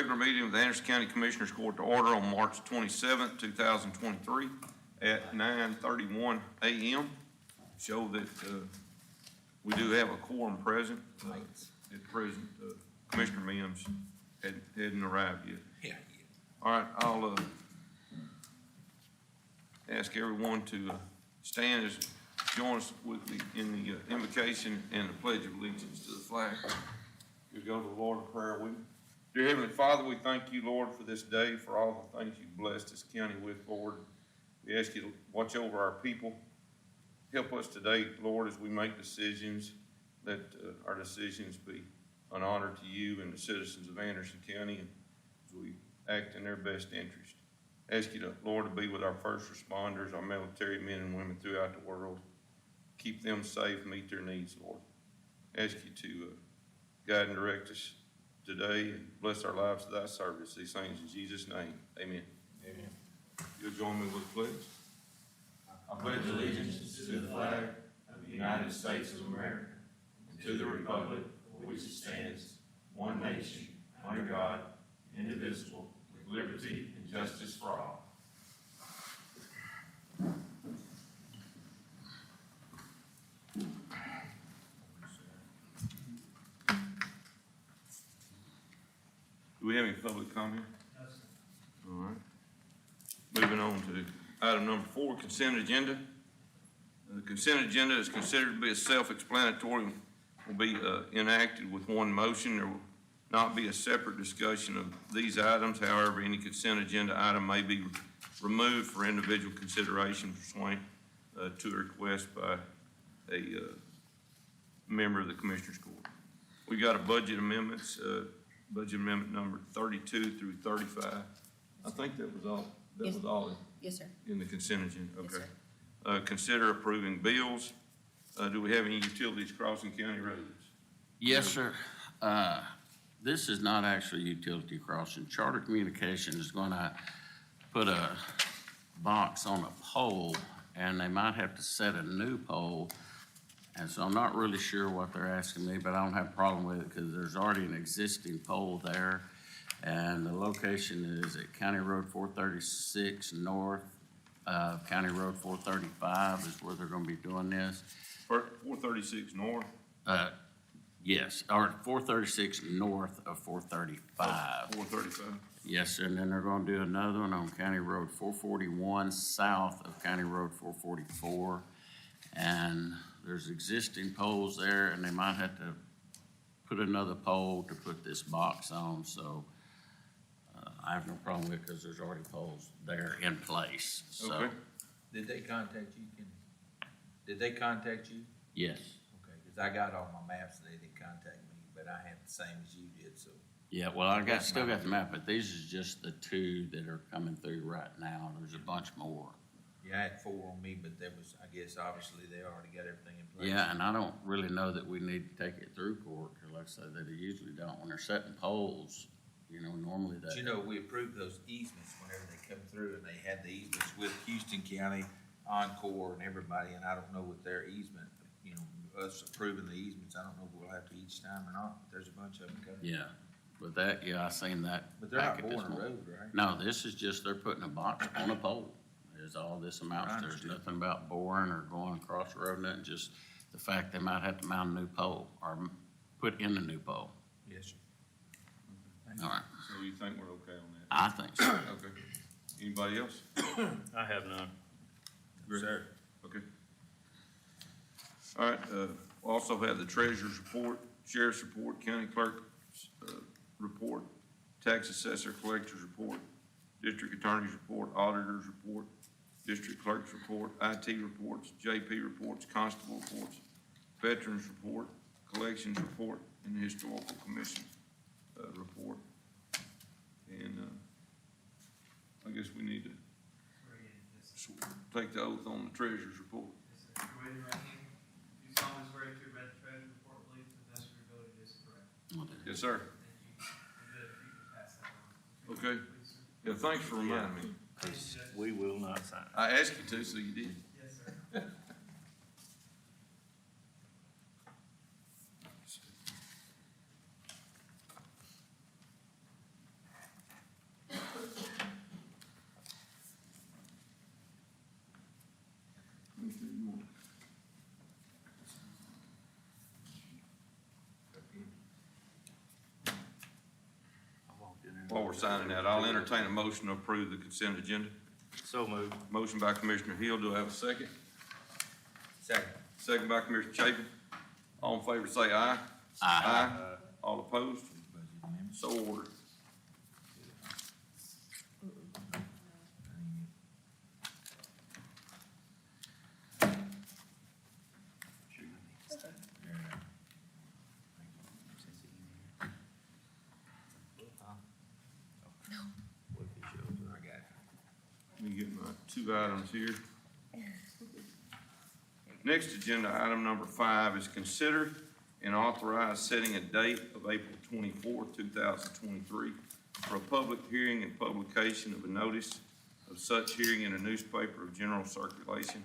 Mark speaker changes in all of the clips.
Speaker 1: regular meeting of the Anderson County Commissioners Court to order on March 27th, 2023 at 9:31 a.m. Show that we do have a quorum present. At present, Commissioner Mims hadn't arrived yet.
Speaker 2: Yeah.
Speaker 1: All right, I'll ask everyone to stand as join us with me in the invocation and the Pledge of Allegiance to the flag. We go to the Lord in prayer with me. Dear Heavenly Father, we thank you, Lord, for this day, for all the things you've blessed this county with, Lord. We ask you to watch over our people. Help us today, Lord, as we make decisions, let our decisions be an honor to you and the citizens of Anderson County, and as we act in their best interest. Ask you, Lord, to be with our first responders, our military men and women throughout the world. Keep them safe, meet their needs, Lord. Ask you to guide and direct us today and bless our lives to thy service. These things in Jesus' name, amen.
Speaker 2: Amen.
Speaker 1: You'll join me with the pledge.
Speaker 3: I pledge allegiance to the flag of the United States of America and to the republic for which it stands, one nation, under God, indivisible, with liberty and justice for all.
Speaker 1: Do we have any public comment? No, sir. All right. Moving on to item number 4, consent agenda. The consent agenda is considered to be a self-explanatory, will be enacted with one motion. There will not be a separate discussion of these items. However, any consent agenda item may be removed for individual consideration pursuant to a request by a member of the Commissioners Court. We got a budget amendments, budget amendment number 32 through 35. I think that was all. That was all
Speaker 4: Yes, sir.
Speaker 1: in the consent agenda.
Speaker 4: Yes,
Speaker 1: Okay.
Speaker 4: sir.
Speaker 1: Consider approving bills. Do we have any utilities crossing county roads?
Speaker 2: Yes, sir. This is not actually utility crossing. Charter Communications is gonna put a box on a pole, and they might have to set a new pole. And so I'm not really sure what they're asking me, but I don't have a problem with it because there's already an existing pole there. And the location is at County Road 436 north of County Road 435 is where they're gonna be doing this.
Speaker 1: 436 north.
Speaker 2: Yes, or 436 north of 435.
Speaker 1: 435.
Speaker 2: Yes, sir, and then they're gonna do another one on County Road 441 south of County Road 444. And there's existing poles there, and they might have to put another pole to put this box on, so I have no problem with it because there's already poles there in place, so.
Speaker 1: Okay.
Speaker 5: Did they contact you, Kenny? Did they contact you?
Speaker 2: Yes,
Speaker 5: Okay, because I got all my maps, they didn't contact me, but I had the same as you did, so.
Speaker 2: yeah, well, still got the map, but these is just the 2 that are coming through right now. There's a bunch more.
Speaker 5: Yeah, I had 4 on me, but there was, I guess, obviously, they already got everything in place.
Speaker 2: Yeah, and I don't really know that we need to take it through court, because like I said, they usually don't. When they're setting poles, you know, normally
Speaker 5: But
Speaker 2: they.
Speaker 5: you know, we approved those easements whenever they come through, and they had the easements with Houston County, Encore, and everybody, and I don't know what their easement, you know, us approving the easements, I don't know if we'll have to each time or not, but there's a bunch of them coming.
Speaker 2: Yeah, but that, yeah, I seen that.
Speaker 5: But they're not
Speaker 2: packet this
Speaker 5: boring a
Speaker 2: morning.
Speaker 5: road, right?
Speaker 2: No, this is just, they're putting a box on a pole. Is all this amounts to. There's
Speaker 5: understood.
Speaker 2: nothing about boring or going across the road, nothing, just the fact they might have to mount a new pole or put in a new pole.
Speaker 5: Yes, sir.
Speaker 2: All right,
Speaker 1: So you think we're okay on that?
Speaker 2: I think so.
Speaker 1: Okay. Anybody else?
Speaker 6: I have none.
Speaker 1: Sir. Okay. All right, we'll also have the treasurer's report, sheriff's report, county clerk's report, tax assessor collector's report, district attorney's report, auditor's report, district clerk's report, IT reports, JP reports, constable reports, veterans report, collections report, and the historical commission report. And I guess we need to take the oath on the treasurer's report.
Speaker 7: Yes, sir. Go ahead and right hand. You solemnly swear to read the treasurer's report, believe to the best of your ability this is correct.
Speaker 1: Yes, sir.
Speaker 7: Thank you. And good, if you can pass that on.
Speaker 1: Okay.
Speaker 7: Please, sir.
Speaker 1: Yeah, thanks for reminding me.
Speaker 6: We will not sign.
Speaker 1: I asked you to, so you did.
Speaker 7: Yes, sir.
Speaker 1: Commissioner, you want? While we're signing that, I'll entertain a motion to approve the consent agenda.
Speaker 6: So moved.
Speaker 1: Motion by Commissioner Hill, do I have a second?
Speaker 5: Second.
Speaker 1: Second by Commissioner Chapin. All in favor say aye. Aye. All opposed? So ordered.
Speaker 5: I got it.
Speaker 1: Let me get my two items here. Next agenda, item number 5 is consider and authorize setting a date of April 24, 2023 for a public hearing and publication of a notice of such hearing in a newspaper of general circulation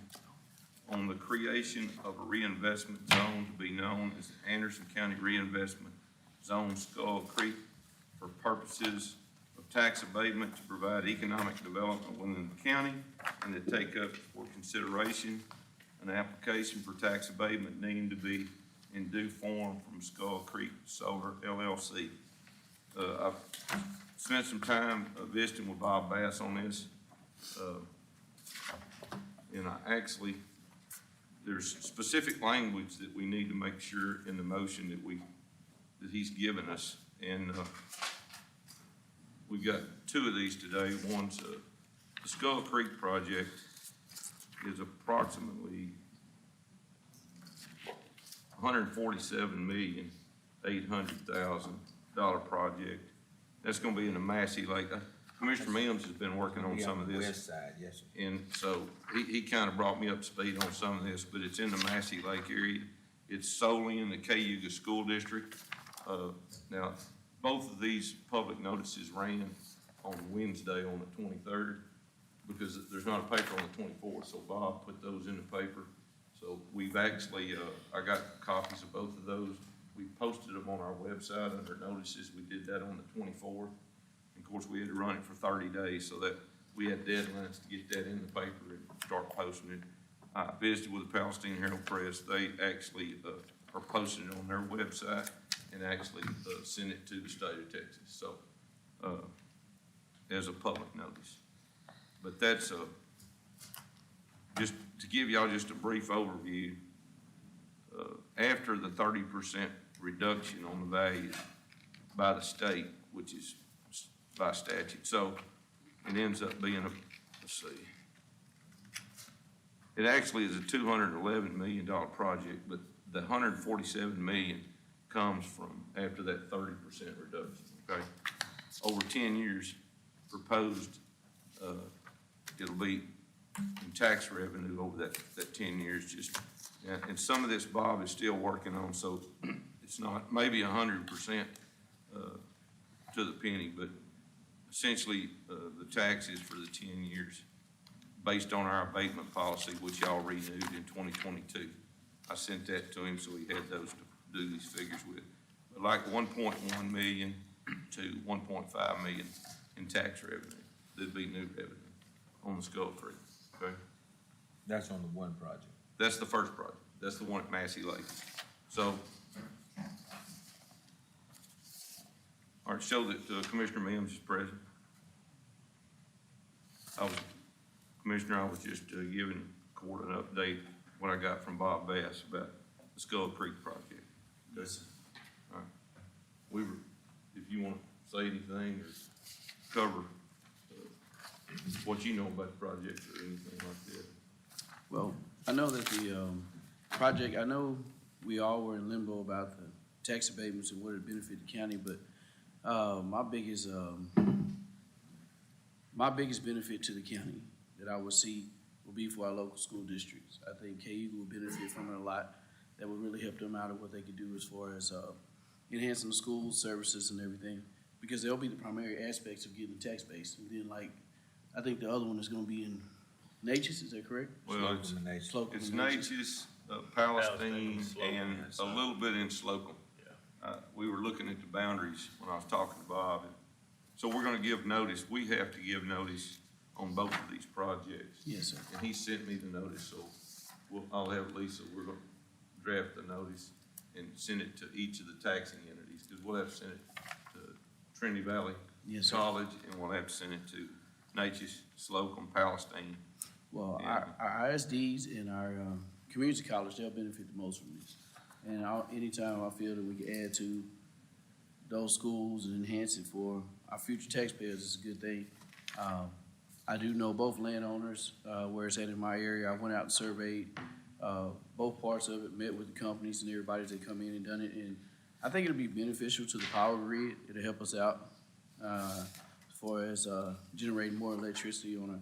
Speaker 1: on the creation of a reinvestment zone to be known as the Anderson County Reinvestment Zone Skull Creek for purposes of tax abatement to provide economic development within the county and to take up for consideration an application for tax abatement needing to be in due form from Skull Creek Solar LLC. I've spent some time visiting with Bob Bass on this. And there's specific language that we need to make sure in the motion that he's given us. And, we've got two of these today. One's, the Skull Creek project is approximately $147,800,000 project. That's gonna be in the Massey Lake. Commissioner Mims has been working on some of
Speaker 5: The
Speaker 1: this.
Speaker 5: west side, yes, sir.
Speaker 1: And so he kind of brought me up to speed on some of this, but it's in the Massey Lake area. It's solely in the Cayuga School District. Now, both of these public notices ran on Wednesday on the 23rd because there's not a paper on the 24th, so Bob put those in the paper. So we've actually, I got copies of both of those. We posted them on our website under notices. We did that on the 24th. Of course, we had to run it for 30 days so that we had deadlines to get that in the paper and start posting it. I visited with the Palestine Herald Press. They actually are posting it on their website and actually send it to the state of Texas. So as a public notice. But that's just to give y'all just a brief overview. After the 30% reduction on the value by the state, which is by statute. So it ends up being let's see. It actually is a $211 million project, but the $147 million comes from after that 30% reduction, okay? Over 10 years proposed, it'll be in tax revenue over that 10 years just, and some of this Bob is still working on, so it's not maybe 100% to the penny, but essentially, the taxes for the 10 years based on our abatement policy, which y'all renewed in 2022. I sent that to him, so he had those to do these figures with. But like 1.1 million to 1.5 million in tax revenue. That'd be new revenue on the Skull Creek, okay?
Speaker 5: That's on the one project.
Speaker 1: That's the first project. That's the one at Massey Lake. So, all right, show that Commissioner Mims is present. Commissioner, I was just giving court an update, what I got from Bob Bass about the Skull Creek project.
Speaker 5: Yes, sir.
Speaker 1: All right. If you want to say anything or cover what you know about the project or anything like that.
Speaker 4: Well, I know that the project, I know we all were in limbo about the tax abatements and what it benefit the county, but my biggest benefit to the county that I would see will be for our local school districts. I think Cayuga will benefit from it a lot. That would really help them out of what they could do as far as enhancing the school services and everything, because they'll be the primary aspects of getting the tax base. And then, like, I think the other one is gonna be in Natchez, is that correct?
Speaker 1: Well,
Speaker 4: Slocum
Speaker 1: it's
Speaker 4: and
Speaker 1: Natchez, Palestine,
Speaker 6: Palestine, Slocum,
Speaker 1: and
Speaker 6: and
Speaker 1: a
Speaker 6: Slocum.
Speaker 1: little bit in Slocum. We were looking at the boundaries when I was talking to Bob. And so we're gonna give notice. We have to give notice on both of these projects.
Speaker 4: Yes, sir.
Speaker 1: And he sent me the notice, so I'll have Lisa, we're gonna draft the notice and send it to each of the taxing entities, because we'll have to send it to Trinity Valley
Speaker 4: Yes, sir.
Speaker 1: College, and we'll have to send it to Natchez, Slocum, Palestine.
Speaker 4: Well,
Speaker 1: Yeah.
Speaker 4: our ISDs and our, community college, they'll benefit the most from this. And anytime I feel that we can add to those schools and enhance it for our future taxpayers, it's a good thing. I do know both landowners, where it's at in my area. I went out and surveyed, both parts of it, met with the companies and everybody that come in and done it. And I think it'll be beneficial to the power grid. It'll help us out, as far as, generating more electricity on a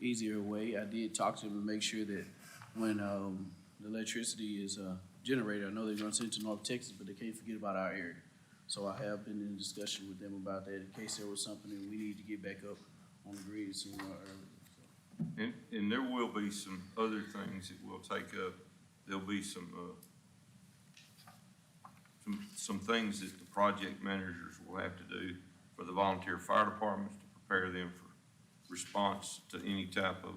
Speaker 4: easier way. I did talk to them to make sure that when, the electricity is, generated, I know they're gonna send it to North Texas, but they can't forget about our area. So I have been in discussion with them about that in case there was something that we need to get back up on the grid sooner or earlier.
Speaker 1: And there will be some other things that we'll take up. There'll be some things that the project managers will have to do for the volunteer fire departments to prepare them for response to any type of,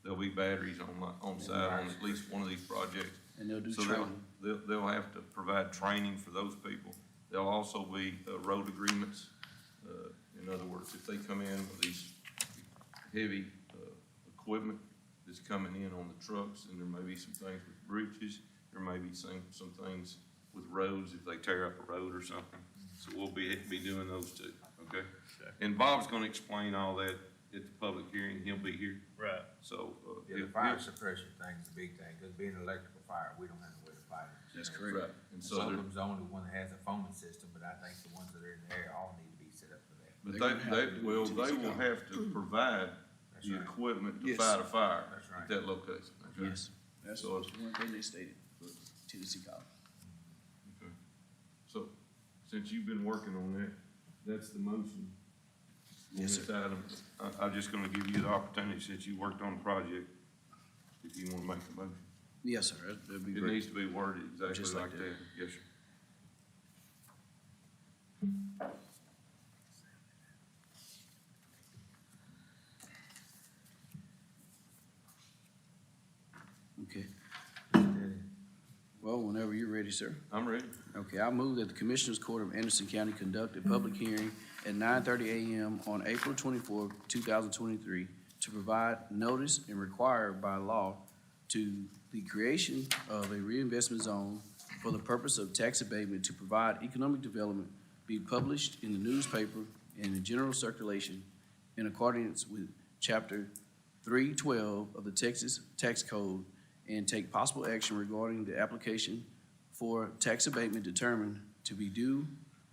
Speaker 1: there'll be batteries on site on at least one of these projects.
Speaker 4: And they'll do
Speaker 1: So
Speaker 4: training.
Speaker 1: they'll have to provide training for those people. There'll also be road agreements. In other words, if they come in with these heavy equipment that's coming in on the trucks, and there may be some things with bridges, there may be some things with roads if they tear up a road or something. So we'll be doing those too, okay? And Bob's gonna explain all that at the public hearing. He'll be here,
Speaker 6: Right.
Speaker 1: so.
Speaker 5: Yeah, the fire suppression thing's a big thing, because being an electrical fire, we don't have a way to fight it.
Speaker 4: That's
Speaker 1: Right.
Speaker 4: correct.
Speaker 1: And so there-
Speaker 5: Slocum's the only one that has a foaming system, but I think the ones that are in the area all need to be set up for that.
Speaker 1: But
Speaker 4: They're gonna have to do it
Speaker 1: they
Speaker 4: to
Speaker 1: will
Speaker 4: come.
Speaker 1: have to provide
Speaker 5: That's
Speaker 1: the
Speaker 5: right.
Speaker 1: equipment to
Speaker 4: Yes.
Speaker 1: fight a fire
Speaker 5: That's right.
Speaker 1: at that location. okay?
Speaker 4: Yes, that's
Speaker 1: So-
Speaker 4: one thing they stated, Tennessee College.
Speaker 1: Okay. So, since you've been working on that, that's the motion. on
Speaker 4: Yes,
Speaker 1: this
Speaker 4: sir.
Speaker 1: item. I'm just gonna give you the opportunity, since you worked on the project, if you wanna make the motion.
Speaker 4: Yes, sir, that'd be
Speaker 1: It
Speaker 4: great.
Speaker 1: needs to be worded exactly
Speaker 4: Just like
Speaker 1: like that. Yes, sir.
Speaker 4: Okay. Well, whenever you're ready, sir.
Speaker 1: I'm ready.
Speaker 4: Okay, I move that the Commissioners Court of Anderson County conduct a public hearing at 9:30 a.m. on April 24, 2023, to provide notice and required by law to the creation of a reinvestment zone for the purpose of tax abatement to provide economic development, be published in the newspaper and in general circulation in accordance with Chapter 312 of the Texas Tax Code, and take possible action regarding the application for tax abatement determined to be due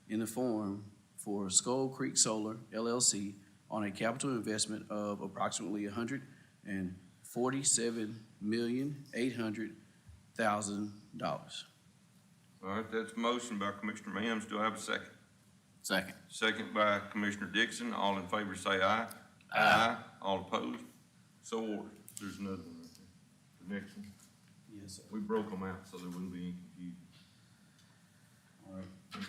Speaker 4: in the form for Skull Creek Solar LLC on a capital investment of approximately $147,800,000.
Speaker 1: All right, that's a motion by Commissioner Mims. Do I have a second?
Speaker 2: Second.
Speaker 1: Second by Commissioner Dixon. All in favor say aye. Aye. All opposed? So ordered. There's another one right there. The next one.
Speaker 4: Yes, sir.
Speaker 1: We broke them out so there wouldn't be any confusion.
Speaker 4: All right.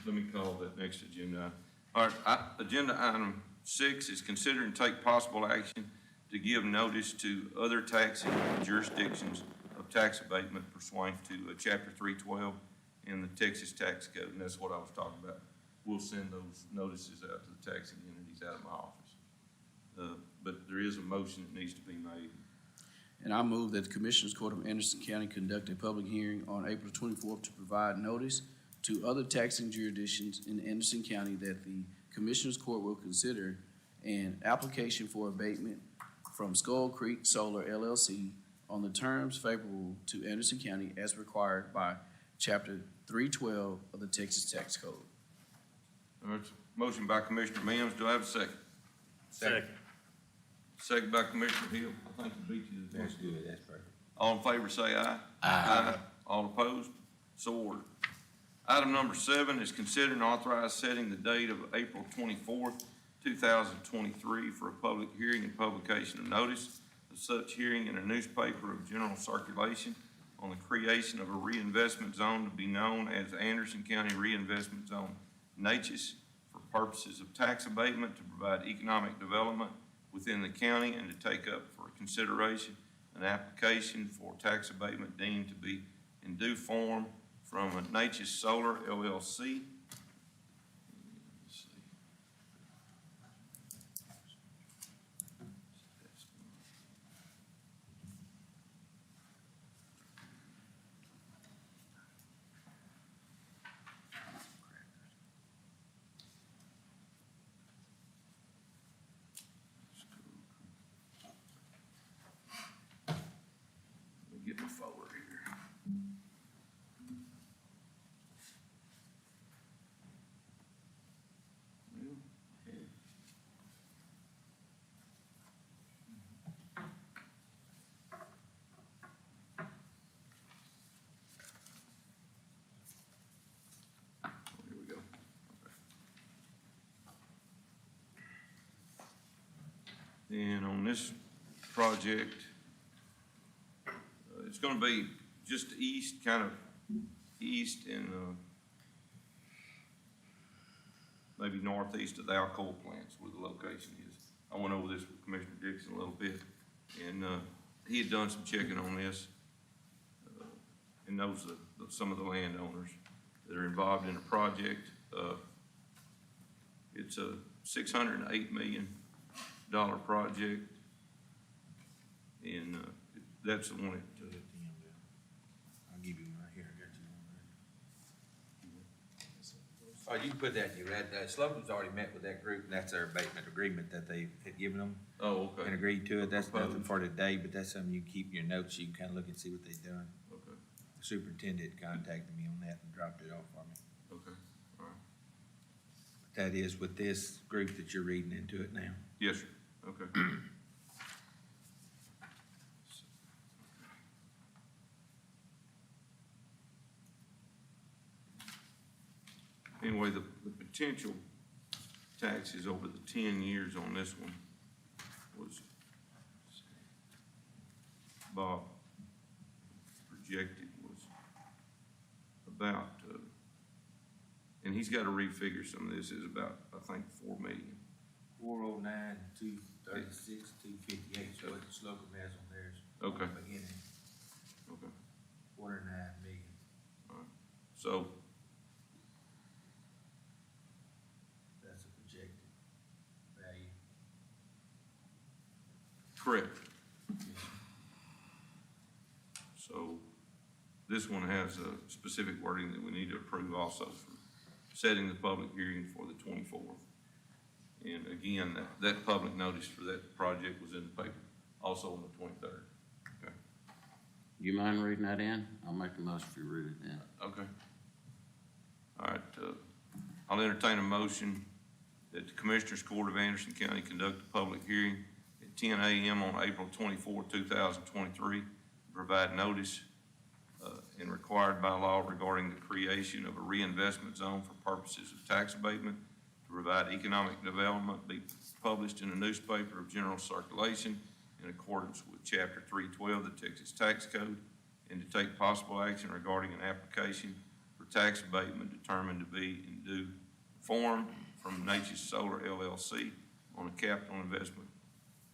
Speaker 1: Let me call that next agenda item. All right, agenda item 6 is consider and take possible action to give notice to other taxing jurisdictions of tax abatement pursuant to Chapter 312 in the Texas Tax Code, and that's what I was talking about. We'll send those notices out to the taxing entities out of my office. But there is a motion that needs to be made.
Speaker 4: And I move that the Commissioners Court of Anderson County conduct a public hearing on April 24th to provide notice to other taxing jurisdictions in Anderson County that the Commissioners Court will consider an application for abatement from Skull Creek Solar LLC on the terms favorable to Anderson County as required by Chapter 312 of the Texas Tax Code.
Speaker 1: All right, motion by Commissioner Mims. Do I have a second?
Speaker 6: Second.
Speaker 1: Second by Commissioner Hill. I think he beat you to the
Speaker 5: That's
Speaker 1: punch.
Speaker 5: good, that's perfect.
Speaker 1: All in favor say aye. Aye. All opposed? So ordered. Item number 7 is consider and authorize setting the date of April 24th, 2023 for a public hearing and publication of notice of such hearing in a newspaper of general circulation on the creation of a reinvestment zone to be known as Anderson County Reinvestment Zone Natchez for purposes of tax abatement to provide economic development within the county and to take up for consideration an application for tax abatement deemed to be in due form from Natchez Solar LLC. Let's see. Let me get my folder here. Well, yeah. Oh, here we go. Okay. And on this project, it's gonna be just east, kind of east and, maybe northeast of the Alcoa plants where the location is. I went over this with Commissioner Dixon a little bit, and, he had done some checking on this, and knows some of the landowners that are involved in the project. It's a $608 million project, and, that's the one that,
Speaker 5: I'll give you one right here, I got you one right. Oh, you can put that in your, Slocum's already met with that group, and that's their abatement agreement that they had given them
Speaker 1: oh, okay.
Speaker 5: and agreed to it. That's nothing
Speaker 1: Proposed.
Speaker 5: for today, but that's something you keep in your notes, so you can kinda look and see what they've done.
Speaker 1: Okay,
Speaker 5: The superintendent contacted me on that and dropped it off for me.
Speaker 1: okay, all right.
Speaker 5: That is with this group that you're reading into it now.
Speaker 1: Yes, sir, okay. Anyway, the potential taxes over the 10 years on this one was, Bob projected was about, and he's got to refigure some of this, is about, I think, 4 million.
Speaker 5: 409, 236, 258, so what Slocum has on theirs.
Speaker 1: Okay.
Speaker 5: Beginning,
Speaker 1: Okay,
Speaker 5: 409 million.
Speaker 1: so,
Speaker 5: That's a projected value.
Speaker 1: correct. So, this one has a specific wording that we need to approve also for setting the public hearing for the 24th. And again, that public notice for that project was in the paper, also on the 23rd. Okay.
Speaker 2: You mind reading that in? I'll make the motion if you read it in.
Speaker 1: Okay. All right, I'll entertain a motion that the Commissioners Court of Anderson County conduct a public hearing at 10 a.m. on April 24, 2023, provide notice and required by law regarding the creation of a reinvestment zone for purposes of tax abatement, to provide economic development, be published in a newspaper of general circulation in accordance with Chapter 312 of the Texas Tax Code, and to take possible action regarding an application for tax abatement determined to be in due form from Natchez Solar LLC on a capital investment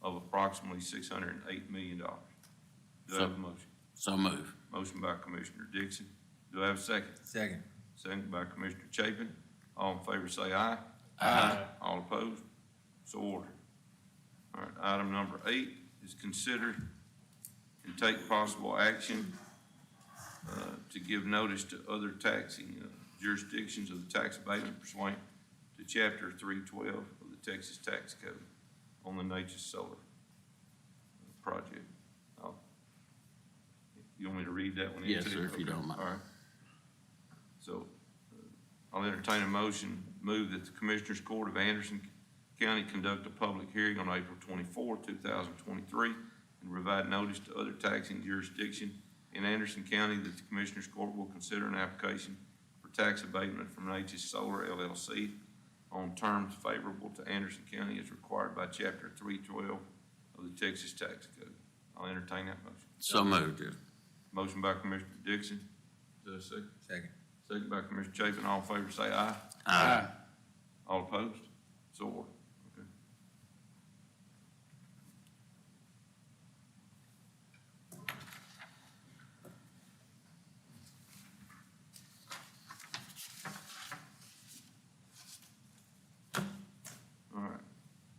Speaker 1: of approximately $608 million. Do I have a motion?
Speaker 2: So move.
Speaker 1: Motion by Commissioner Dixon. Do I have a second?
Speaker 5: Second.
Speaker 1: Second by Commissioner Chapin. All in favor say aye.
Speaker 2: Aye.
Speaker 1: All opposed? So ordered. All right, item number 8 is consider and take possible action to give notice to other taxing jurisdictions of the tax abatement pursuant to Chapter 312 of the Texas Tax Code on the Natchez Solar project. You want me to read that one?
Speaker 2: Yes,
Speaker 1: into
Speaker 2: sir,
Speaker 1: it?
Speaker 2: if you
Speaker 1: Okay,
Speaker 2: don't mind.
Speaker 1: All right. So, I'll entertain a motion, move that the Commissioners Court of Anderson County conduct a public hearing on April 24, 2023, and provide notice to other taxing jurisdiction in Anderson County that the Commissioners Court will consider an application for tax abatement from Natchez Solar LLC on terms favorable to Anderson County as required by Chapter 312 of the Texas Tax Code. I'll entertain that motion.
Speaker 2: So moved, Judge.
Speaker 1: Motion by Commissioner Dixon. Is there a second?
Speaker 5: Second.
Speaker 1: Second by Commissioner Chapin. All in favor say aye.
Speaker 2: Aye.
Speaker 1: All opposed? So ordered. Okay.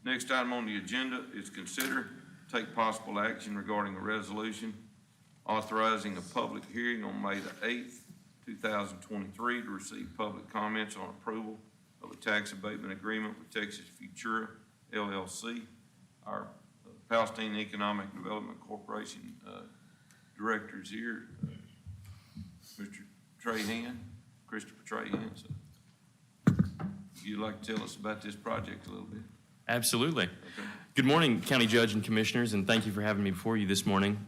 Speaker 1: Next item on the agenda is consider, take possible action regarding a resolution authorizing a public hearing on May the 8th, 2023 to receive public comments on approval of a tax abatement agreement with Texas Futura LLC. Our Palestine Economic Development Corporation director is here, Mr. Trahan, Christopher Trahan. So, if you'd like to tell us about this project a little bit.
Speaker 8: Absolutely.
Speaker 1: Okay.
Speaker 8: Good morning, County Judge and Commissioners, and thank you for having me before you this morning.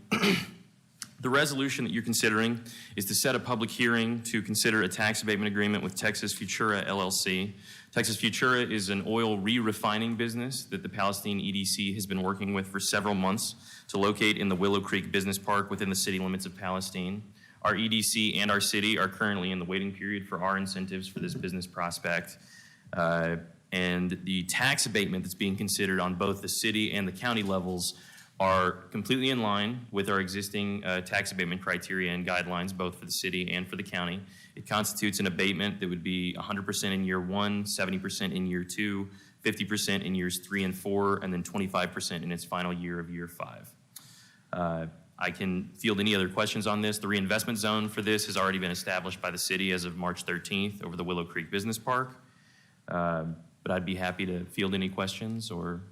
Speaker 8: The resolution that you're considering is to set a public hearing to consider a tax abatement agreement with Texas Futura LLC. Texas Futura is an oil re-refining business that the Palestine EDC has been working with for several months to locate in the Willow Creek Business Park within the city limits of Palestine. Our EDC and our city are currently in the waiting period for our incentives for this business prospect. And the tax abatement that's being considered on both the city and the county levels are completely in line with our existing tax abatement criteria and guidelines, both for the city and for the county. It constitutes an abatement that would be 100% in year 1, 70% in year 2, 50% in years 3 and 4, and then 25% in its final year of year 5. I can field any other questions on this. The reinvestment zone for this has already been established by the city as of March 13th over the Willow Creek Business Park. But I'd be happy to field any questions or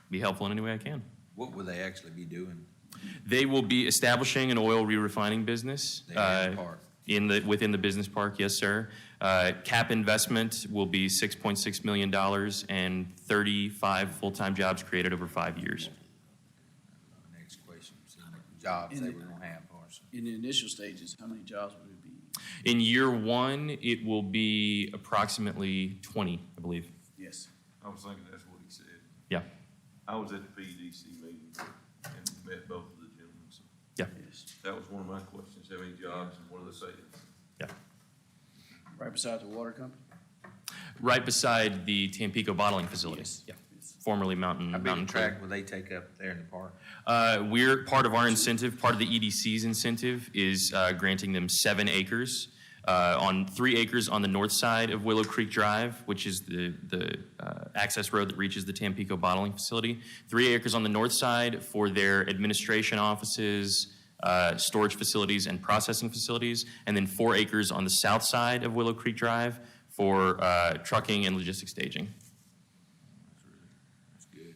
Speaker 8: be helpful in any way I can.
Speaker 5: What will they actually be doing?
Speaker 8: They will be establishing an oil re-refining business
Speaker 5: There in the park?
Speaker 8: within the business park, yes, sir. Cap investment will be $6.6 million and 35 full-time jobs created over 5 years.
Speaker 5: Next question, see how many jobs they were gonna have for us.
Speaker 4: In the initial stages, how many jobs would it be?
Speaker 8: In year 1, it will be approximately 20, I believe.
Speaker 4: Yes.
Speaker 1: I was thinking that's what he said.
Speaker 8: Yeah,
Speaker 1: I was at the PDC meeting and met both of the gentlemen, so
Speaker 8: yeah,
Speaker 4: Yes.
Speaker 1: that was one of my questions, how many jobs and what are they saying?
Speaker 8: yeah.
Speaker 4: Right beside the water company?
Speaker 8: Right beside the Tampico bottling facility.
Speaker 4: Yes.
Speaker 8: Yeah,
Speaker 4: Yes.
Speaker 8: formerly Mountain
Speaker 5: How big a
Speaker 8: Clear.
Speaker 5: track will they take up there in the park?
Speaker 8: We're, part of our incentive, part of the EDC's incentive is granting them 7 acres on 3 acres on the north side of Willow Creek Drive, which is the access road that reaches the Tampico bottling facility. 3 acres on the north side for their administration offices, storage facilities, and processing facilities, and then 4 acres on the south side of Willow Creek Drive for trucking and logistics staging.
Speaker 5: That's good.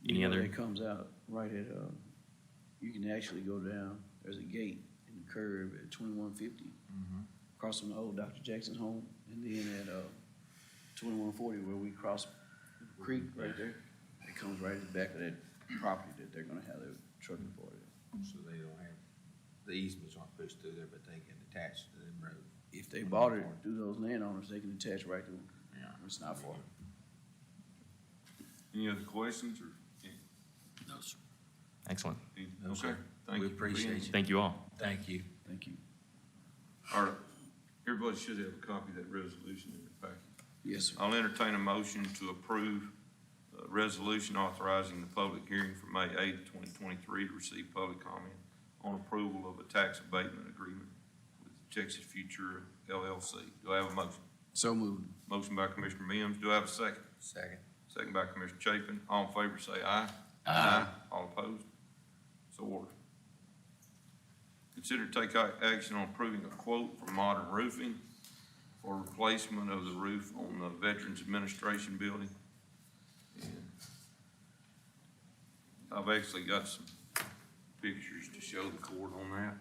Speaker 8: Any
Speaker 4: You know,
Speaker 8: other?
Speaker 4: It comes out right at, you can actually go down, there's a gate in the curve at 2150, across from the old Dr. Jackson home, and then at 2140 where we cross the creek right there, it comes right at the back of that property that they're gonna have their trucking for it.
Speaker 5: So they don't have, the easements aren't pushed through there, but they can attach to them road.
Speaker 4: If they bought it through those landowners, they can attach right to them.
Speaker 5: Yeah.
Speaker 4: It's not far.
Speaker 1: Any other questions or?
Speaker 5: No, sir.
Speaker 8: Excellent.
Speaker 5: No,
Speaker 1: Okay,
Speaker 5: sir.
Speaker 1: thank
Speaker 5: We
Speaker 1: you for being
Speaker 5: appreciate
Speaker 1: here.
Speaker 5: you.
Speaker 8: Thank you all.
Speaker 5: Thank you.
Speaker 4: Thank you.
Speaker 1: All right, everybody should have a copy of that resolution in their packet.
Speaker 4: Yes, sir.
Speaker 1: I'll entertain a motion to approve a resolution authorizing the public hearing for May 8th, 2023 to receive public comment on approval of a tax abatement agreement with Texas Futura LLC. Do I have a motion?
Speaker 4: So moved.
Speaker 1: Motion by Commissioner Mims. Do I have a second?
Speaker 5: Second.
Speaker 1: Second by Commissioner Chapin. All in favor say aye. Aye. All opposed? So ordered. Consider to take action on approving a quote from Modern Roofing for replacement of the roof on the Veterans Administration Building. And I've actually got some pictures to show the court on that.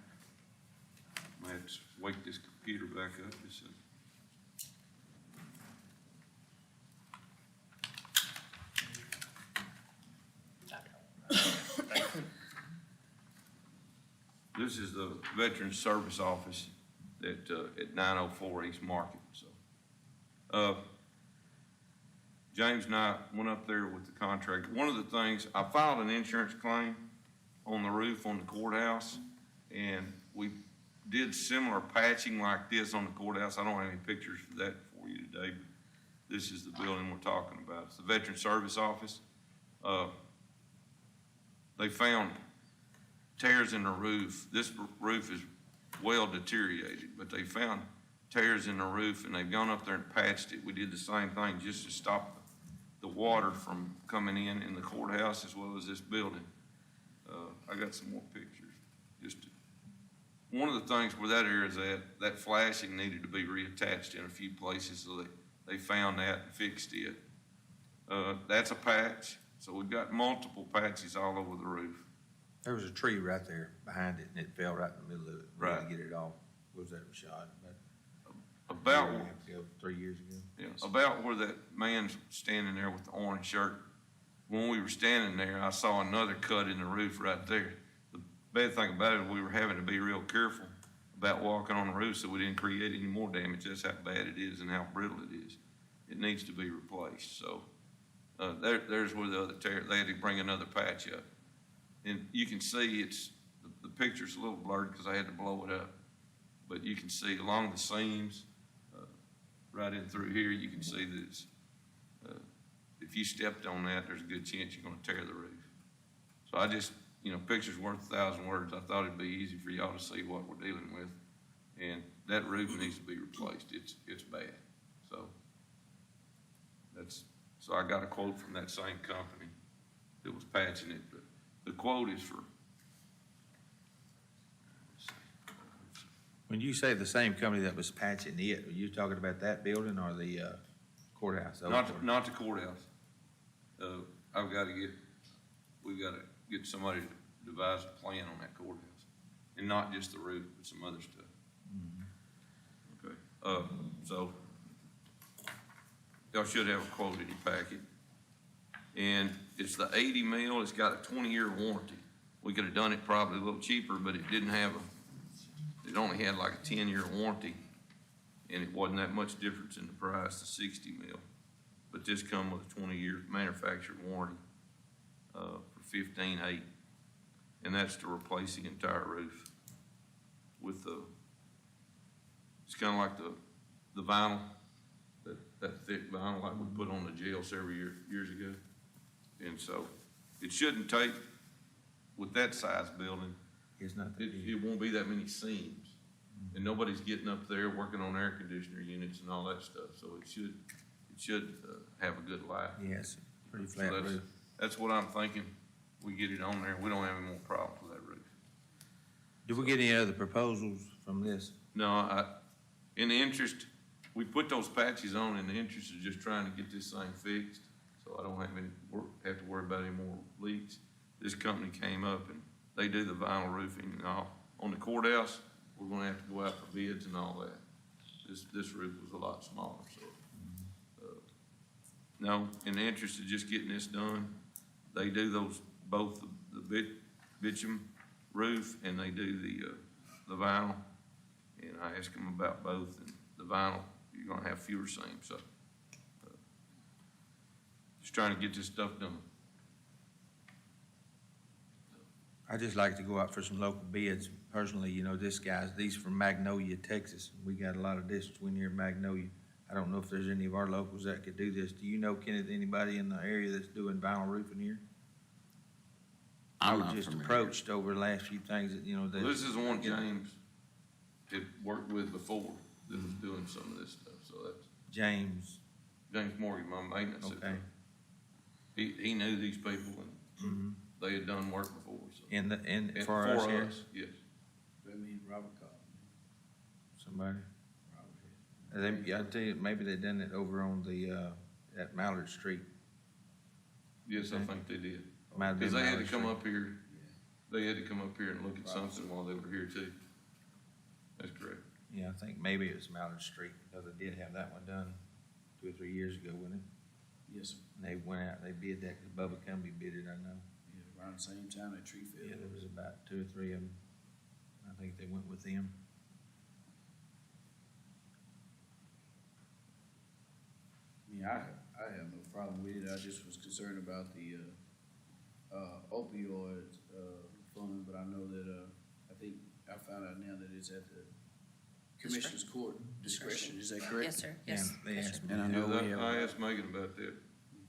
Speaker 1: I might have to wake this computer back up just a second. This is the Veterans Service Office that, at 904 East Market, so. James and I went up there with the contractor. One of the things, I filed an insurance claim on the roof on the courthouse, and we did similar patching like this on the courthouse. I don't have any pictures for that for you today, but this is the building we're talking about. It's the Veterans Service Office. They found tears in the roof. This roof is well deteriorated, but they found tears in the roof, and they've gone up there and patched it. We did the same thing just to stop the water from coming in the courthouse as well as this building. I got some more pictures. One of the things where that area is at, that flashing needed to be reattached in a few places, so they found that and fixed it. That's a patch, so we've got multiple patches all over the roof.
Speaker 5: There was a tree right there behind it, and it fell right in the middle of it. We had
Speaker 1: Right.
Speaker 5: to get it off. Was that Rashad?
Speaker 1: About,
Speaker 5: 3 years ago.
Speaker 1: yeah, about where that man's standing there with the orange shirt. When we were standing there, I saw another cut in the roof right there. The bad thing about it, we were having to be real careful about walking on the roof so we didn't create any more damage. That's how bad it is and how brittle it is. It needs to be replaced, so, there's where the other tear, they had to bring another patch up. And you can see the picture's a little blurred because I had to blow it up. But you can see along the seams, right in through here, you can see that it's, if you stepped on that, there's a good chance you're gonna tear the roof. So I just, picture's worth 1,000 words. I thought it'd be easy for y'all to see what we're dealing with. And that roof needs to be replaced. It's bad. So I got a quote from that same company that was patching it, but the quote is for,
Speaker 5: When you say the same company that was patching it, are you talking about that building or the courthouse? The old courthouse?
Speaker 1: not the courthouse. We gotta get somebody to devise a plan on that courthouse. And not just the roof, but some other stuff. Okay, so y'all should have a quote in your packet. And it's the 80 mil, it's got a 20-year warranty. We could have done it probably a little cheaper, but it didn't have it only had like a 10-year warranty, and it wasn't that much difference in the price, the 60 mil. But this come with a 20-year manufacturer warranty, for $15,800, and that's to replace the entire roof with it's kind of like the vinyl, that thick vinyl like we put on the jail several years ago. And so it shouldn't take, with that size building,
Speaker 5: It's not that big.
Speaker 1: it won't be that many seams. And nobody's getting up there working on air conditioner units and all that stuff, so it should have a good life.
Speaker 5: Yes, pretty
Speaker 1: So
Speaker 5: flat roof.
Speaker 1: that's what I'm thinking. We get it on there, we don't have any more problems with that roof.
Speaker 5: Did we get any other proposals from this?
Speaker 1: No, in the interest, we put those patches on in the interest of just trying to get this thing fixed, so I don't have to worry about any more leaks. This company came up and they do the vinyl roofing and all. On the courthouse, we're gonna have to go out for bids and all that. This roof was a lot smaller, so. No, in the interest of just getting this done, they do both the bitumen roof and they do the vinyl. And I asked them about both, and the vinyl, you're gonna have fewer seams, so. Just trying to get this stuff done.
Speaker 5: I'd just like to go out for some local bids. Personally, these from Magnolia, Texas. We got a lot of distance. We're near Magnolia. I don't know if there's any of our locals that could do this. Do you know, Kenneth, anybody in the area that's doing vinyl roofing here? I
Speaker 2: I'm
Speaker 5: was
Speaker 2: not
Speaker 5: just
Speaker 2: familiar.
Speaker 5: approached over the last few things that, that.
Speaker 1: This is the one James had worked with before that was doing some of this stuff, so that's
Speaker 5: James,
Speaker 1: James Morgan, my maintenance.
Speaker 5: okay.
Speaker 1: He knew these people and
Speaker 5: Mhm.
Speaker 1: they had done work before, so.
Speaker 5: And
Speaker 1: And
Speaker 5: for us here,
Speaker 1: yes.
Speaker 4: That means Robert Cobb.
Speaker 5: somebody.
Speaker 4: Robert Head.
Speaker 5: I tell you, maybe they done it over on at Mallard Street.
Speaker 1: Yes, I think they did.
Speaker 5: Might have been
Speaker 1: Cause they had to
Speaker 5: Mallard
Speaker 1: come
Speaker 5: Street.
Speaker 1: up here, they had to come up here and look at something while they were here too. That's correct.
Speaker 5: Yeah, I think maybe it was Mallard Street, because they did have that one done 2 or 3 years ago, wasn't it?
Speaker 4: Yes, sir.
Speaker 5: And they went out, they bid that, because Bubba Cumbie bid it, I know.
Speaker 4: Yeah, around the same time that tree fell.
Speaker 5: Yeah, there was about 2 or 3 of them. I think they went with them.
Speaker 4: I mean, I have no problem with it. I just was concerned about the opioid fund, but I know that, I think I found out now that it's at the Commissioner's Court discretion. Is that correct?
Speaker 9: Yes, sir, yes.
Speaker 5: They
Speaker 9: yes,
Speaker 5: asked
Speaker 9: sir.
Speaker 5: me.
Speaker 4: And I know we have.
Speaker 1: I asked Megan about that,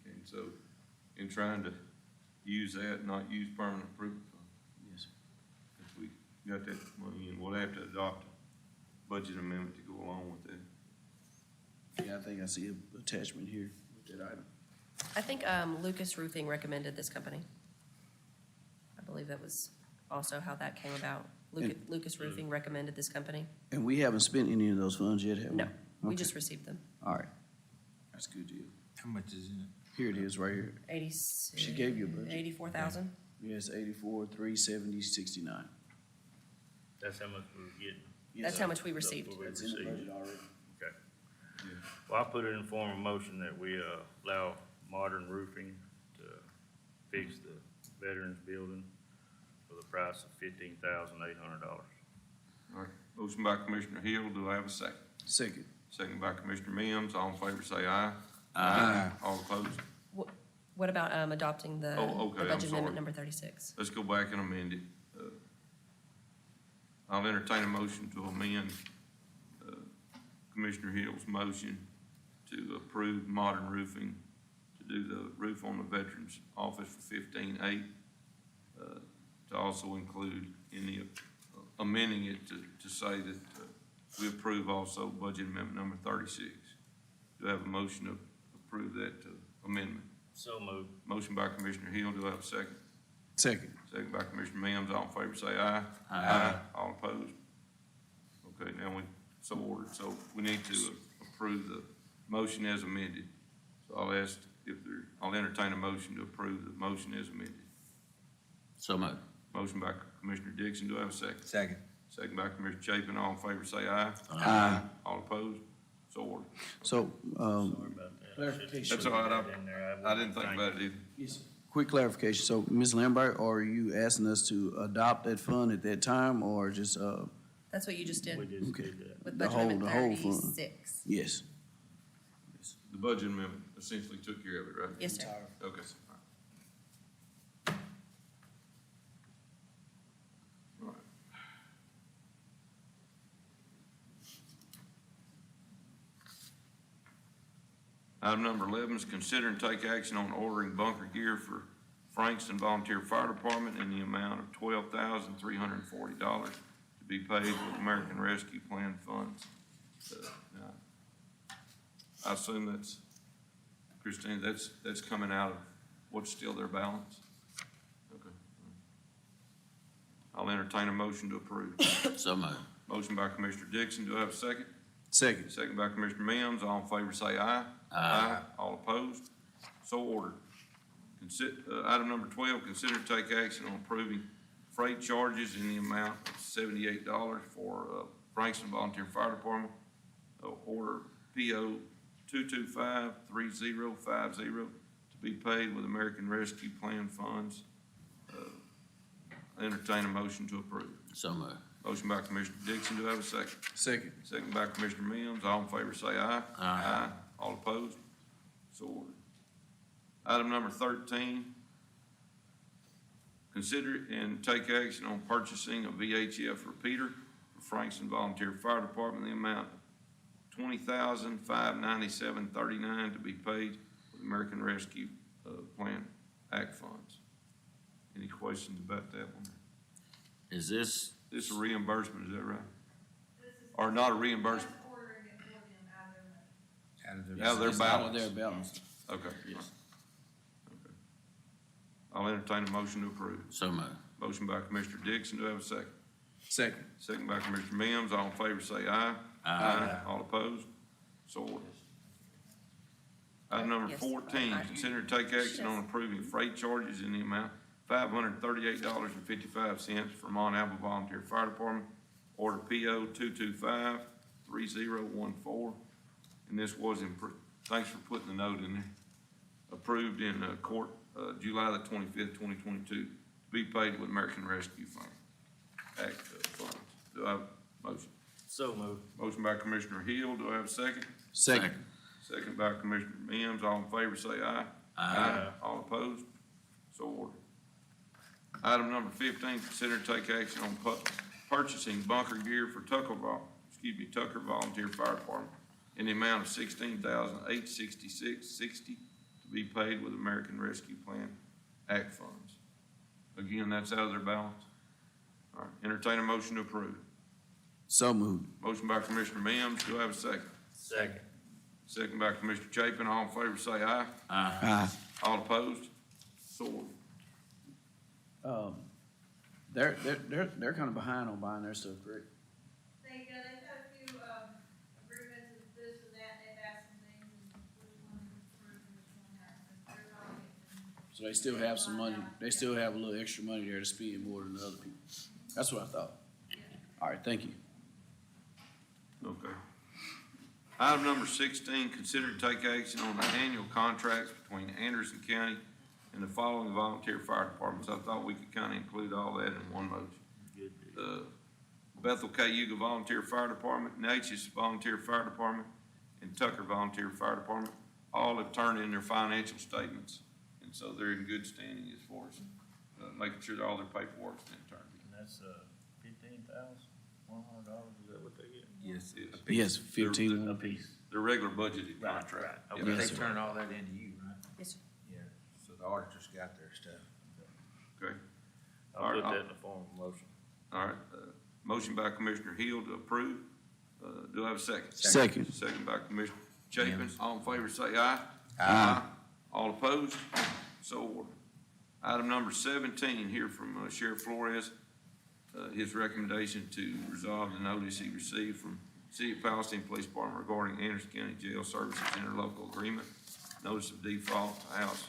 Speaker 1: and so, in trying to use that, not use permanent improvement fund,
Speaker 4: Yes.
Speaker 1: if we got that money in, we'll have to adopt a budget amendment to go along with that.
Speaker 4: Yeah, I think I see an attachment here with that item.
Speaker 9: I think Lucas Roofing recommended this company. I believe that was also how that came about. Lucas Roofing recommended this company.
Speaker 4: And we haven't spent any of those funds yet, have we?
Speaker 9: No, we
Speaker 4: Okay.
Speaker 9: just received them.
Speaker 4: All right. That's a good deal.
Speaker 5: How much is in it?
Speaker 4: Here it is, right here. She gave you a budget.
Speaker 9: 84,000.
Speaker 4: Yes, 84, 370, 69.
Speaker 6: That's how much we're getting.
Speaker 9: That's how much we received.
Speaker 6: That's what we
Speaker 4: It's in the
Speaker 6: received.
Speaker 4: budget already.
Speaker 6: Okay. Well, I put it in form of motion that we, allow Modern Roofing to fix the Veterans Building for the price of $15,800.
Speaker 1: All right, motion by Commissioner Hill, do I have a second?
Speaker 4: Second.
Speaker 1: Second by Commissioner Mims, all in favor say aye.
Speaker 5: Aye.
Speaker 1: All opposed?
Speaker 9: What about adopting the
Speaker 1: Oh, okay,
Speaker 9: the
Speaker 1: I'm
Speaker 9: budget
Speaker 1: sorry.
Speaker 9: amendment number 36?
Speaker 1: Let's go back and amend it. I'll entertain a motion to amend Commissioner Hill's motion to approve Modern Roofing to do the roof on the Veterans Office for 15,800, to also include in the, amending it to say that we approve also budget amendment number 36. Do I have a motion to approve that amendment?
Speaker 6: So moved.
Speaker 1: Motion by Commissioner Hill, do I have a second?
Speaker 4: Second.
Speaker 1: Second by Commissioner Mims, all in favor say aye.
Speaker 2: Aye.
Speaker 1: All opposed? Okay, now so ordered, so we need to approve the motion as amended. So I'll entertain a motion to approve the motion as amended.
Speaker 2: So moved.
Speaker 1: Motion by Commissioner Dixon, do I have a second?
Speaker 5: Second.
Speaker 1: Second by Commissioner Chapin, all in favor say aye.
Speaker 4: Aye.
Speaker 1: All opposed? So ordered.
Speaker 4: So,
Speaker 6: Sorry about that.
Speaker 4: clarification.
Speaker 1: That's all right,
Speaker 6: Put that in there.
Speaker 1: I didn't think about it either.
Speaker 4: Yes, sir. Quick clarification. So, Ms. Lambert, are you asking us to adopt that fund at that time or just,
Speaker 9: That's what you just
Speaker 6: We
Speaker 9: did
Speaker 6: just
Speaker 4: Okay.
Speaker 6: did that.
Speaker 9: with
Speaker 4: the
Speaker 9: budget
Speaker 4: whole-
Speaker 9: amendment
Speaker 4: the whole fund.
Speaker 9: 36.
Speaker 4: yes?
Speaker 1: The budget amendment essentially took care of it, right?
Speaker 9: Yes, sir.
Speaker 1: Okay. All right. Item number 11 is consider and take action on ordering bunker gear for Frankston Volunteer Fire Department in the amount of $12,340 to be paid with American Rescue Plan funds. Now, I assume that's, Christine, that's coming out of what's still their balance? Okay. I'll entertain a motion to approve.
Speaker 2: So moved.
Speaker 1: Motion by Commissioner Dixon, do I have a second?
Speaker 4: Second.
Speaker 1: Second by Commissioner Mims, all in favor say aye.
Speaker 2: Aye.
Speaker 1: All opposed? So ordered. Item number 12, consider to take action on approving freight charges in the amount of $78 for Frankston Volunteer Fire Department. Order PO 2253050 to be paid with American Rescue Plan funds. Entertain a motion to approve.
Speaker 2: So moved.
Speaker 1: Motion by Commissioner Dixon, do I have a second?
Speaker 4: Second.
Speaker 1: Second by Commissioner Mims, all in favor say aye.
Speaker 2: Aye.
Speaker 1: All opposed? So ordered. Item number 13, consider and take action on purchasing a VHF repeater for Frankston Volunteer Fire Department in the amount of $20,597.39 to be paid with American Rescue Plan Act funds. Any questions about that one?
Speaker 2: Is this,
Speaker 1: This is a reimbursement, is that right? Or not a reimbursement?
Speaker 7: Ordering it for them out of their
Speaker 5: Out of
Speaker 1: Out of their
Speaker 5: their
Speaker 4: It's out of
Speaker 1: balance?
Speaker 4: their balance.
Speaker 1: Okay.
Speaker 2: yes,
Speaker 1: Okay. I'll entertain a motion to approve.
Speaker 2: so moved.
Speaker 1: Motion by Commissioner Dixon, do I have a second?
Speaker 4: Second.
Speaker 1: Second by Commissioner Mims, all in favor say aye.
Speaker 2: Aye.
Speaker 1: All opposed? So ordered. Item number
Speaker 9: Yes.
Speaker 1: 14, consider to take action on approving freight charges in the amount $538.55 for Mont Alba Volunteer Fire Department. Order PO 2253014. And this was thanks for putting the note in there. Approved in court, July the 25th, 2022, to be paid with American Rescue Fund Act funds. Do I have a motion?
Speaker 6: So moved.
Speaker 1: Motion by Commissioner Hill, do I have a second?
Speaker 4: Second.
Speaker 1: Second by Commissioner Mims, all in favor say aye.
Speaker 6: Aye.
Speaker 1: All opposed? So ordered. Item number 15, consider to take action on purchasing bunker gear for Tucker Volunteer Fire Department in the amount of $16,866.60 to be paid with American Rescue Plan Act funds. Again, that's out of their balance. All right, entertain a motion to approve.
Speaker 4: So moved.
Speaker 1: Motion by Commissioner Mims, do I have a second?
Speaker 6: Second.
Speaker 1: Second by Commissioner Chapin, all in favor say aye.
Speaker 4: Aye.
Speaker 1: All opposed? So ordered.
Speaker 4: They're kind of behind on buying their stuff, correct?
Speaker 10: They've got a few, agreements with this and that, they've asked some things, and which one is approved and which one hasn't. They're all getting.
Speaker 4: So they still have some money, they still have a little extra money there to spend more than the other people. That's what I thought. All right, thank you.
Speaker 1: Okay. Item number 16, consider to take action on the annual contracts between Anderson County and the following volunteer fire departments. I thought we could kind of include all that in one motion. The Bethel Cayuga Volunteer Fire Department, Natchez Volunteer Fire Department, and Tucker Volunteer Fire Department, all have turned in their financial statements. And so they're in good standing as far as making sure that all their paperwork's been turned in.
Speaker 6: And that's, $15,100, is that what they get?
Speaker 5: Yes.
Speaker 1: Yes.
Speaker 4: Yes, 15.
Speaker 6: A piece.
Speaker 1: Their regular budgeted contract.
Speaker 6: right.
Speaker 5: Yeah,
Speaker 6: Okay.
Speaker 5: but they
Speaker 4: Yes, sir.
Speaker 5: turn all that into you, right?
Speaker 9: Yes, sir.
Speaker 5: Yeah, so the auditors got their stuff.
Speaker 1: Okay. All
Speaker 6: I'll
Speaker 1: right,
Speaker 6: put that in the form of a motion.
Speaker 1: All right, motion by Commissioner Hill to approve. Do I have a second?
Speaker 4: Second.
Speaker 1: Second by Commissioner Chapin. All in favor say aye.
Speaker 4: Aye.
Speaker 1: All opposed? So ordered. Item number 17, here from Sheriff Flores. His recommendation to resolve the notice he received from City of Palestine Police Department regarding Anderson County Jail Services interlocal agreement. Notice of default to house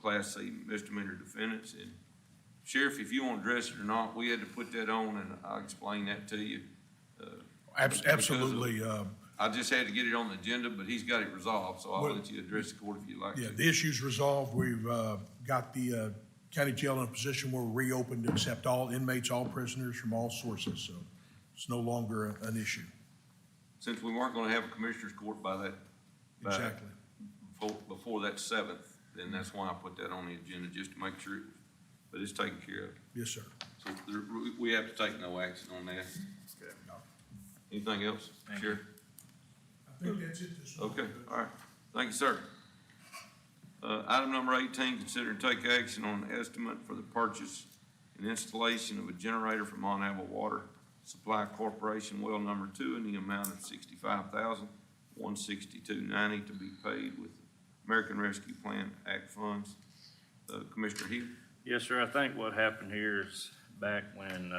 Speaker 1: Class C misdemeanor defendants. And Sheriff, if you want to address it or not, we had to put that on, and I'll explain that to you.
Speaker 11: Absolutely.
Speaker 1: I just had to get it on the agenda, but he's got it resolved, so I'll
Speaker 11: Well-
Speaker 1: let you address the court if you'd like
Speaker 11: Yeah,
Speaker 1: to.
Speaker 11: the issue's resolved. We've got the county jail in a position where we're reopened to accept all inmates, all prisoners from all sources, so it's no longer an issue.
Speaker 1: Since we weren't gonna have a commissioner's court by that,
Speaker 11: Exactly.
Speaker 1: before that 7th, then that's why I put that on the agenda, just to make sure, but it's taken care of.
Speaker 11: Yes, sir.
Speaker 1: So we have to take no action on that. Anything else, Sheriff?
Speaker 11: I think that's it this morning.
Speaker 1: Okay, all right. Thank you, sir. Item number 18, consider and take action on the estimate for the purchase and installation of a generator for Mount Abel Water Supply Corporation, well number 2, in the amount of $65,162.90 to be paid with American Rescue Plan Act funds. Commissioner Hill?
Speaker 6: Yes, sir. I think what happened here is back when,